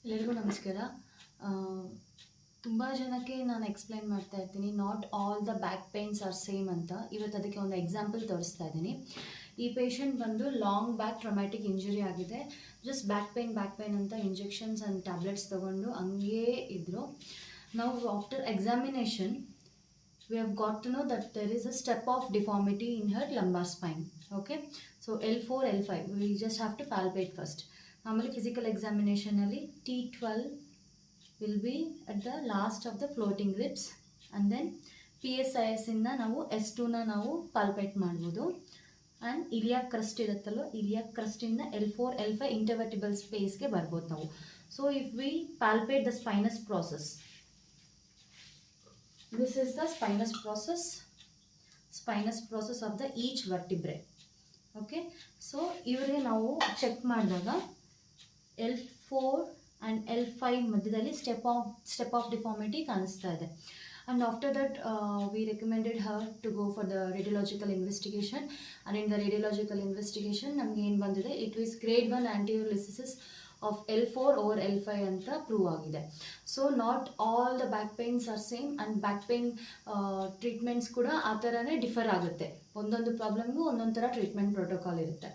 ಎಲ್ಲರಿಗೂ ನಮಸ್ಕಾರ. ತುಂಬ ಜನಕ್ಕೆ ನಾನು ಎಕ್ಸ್ಪ್ಲೈನ್ ಮಾಡ್ತಾ ಇರ್ತೀನಿ, not all the back pains are same ಅಂತ. ಇವತ್ತು ಅದಕ್ಕೆ ಒಂದು ಎಕ್ಸಾಂಪಲ್ ತೋರಿಸ್ತಾ ಇದ್ದೀನಿ. ಈ ಪೇಷಂಟ್ ಬಂದು ಲಾಂಗ್ ಬ್ಯಾಕ್ ಟ್ರೊಮ್ಯಾಟಿಕ್ ಇಂಜುರಿ ಆಗಿದೆ. ಜಸ್ಟ್ ಬ್ಯಾಕ್ ಪೇನ್ ಅಂತ ಇಂಜೆಕ್ಷನ್ಸ್ ಆ್ಯಂಡ್ ಟ್ಯಾಬ್ಲೆಟ್ಸ್ ತೊಗೊಂಡು ಹಂಗೇ ಇದ್ದರು. ನಾವು after examination we have got to know that there is a step of deformity in her lumbar spine. Okay, so L4 L5 we just have to palpate first. Normally physical examination alli T12 will be at the last of the floating ribs, and then PSIS inda ನಾವು S2 ನ ನಾವು palpate ಮಾಡಬಹುದು. and iliac crust ಇರುತ್ತಲ್ಲ, iliac crust ಇಂದ L4 L5 intervertebral space ಗೆ ಬರ್ಬೋದು ನಾವು. So if we palpate the spinous process, this is the spinous process of the each vertebrae. Okay, so ಇವರಿಗೆ ನಾವು ಚೆಕ್ ಮಾಡಿದಾಗ L4 and L5 ಮಧ್ಯದಲ್ಲಿ step of deformity ಕಾಣಿಸ್ತಾ ಇದೆ. And after that we recommended her to go for the radiological investigation, and in the radiological investigation ನಮಗೆ ಏನು ಬಂದಿದೆ, it was grade 1 anterior lysis of L4 over L5 ಅಂತ prove ಆಗಿದೆ. So not all the back pains are same, and back pain treatments ಕೂಡ ಆ ಥರನೇ differ ಆಗುತ್ತೆ. ಒಂದೊಂದು ಪ್ರಾಬ್ಲಮ್ಗೂ ಒಂದೊಂದು ಥರ ಟ್ರೀಟ್ಮೆಂಟ್ ಪ್ರೋಟೋಕಾಲ್ ಇರುತ್ತೆ.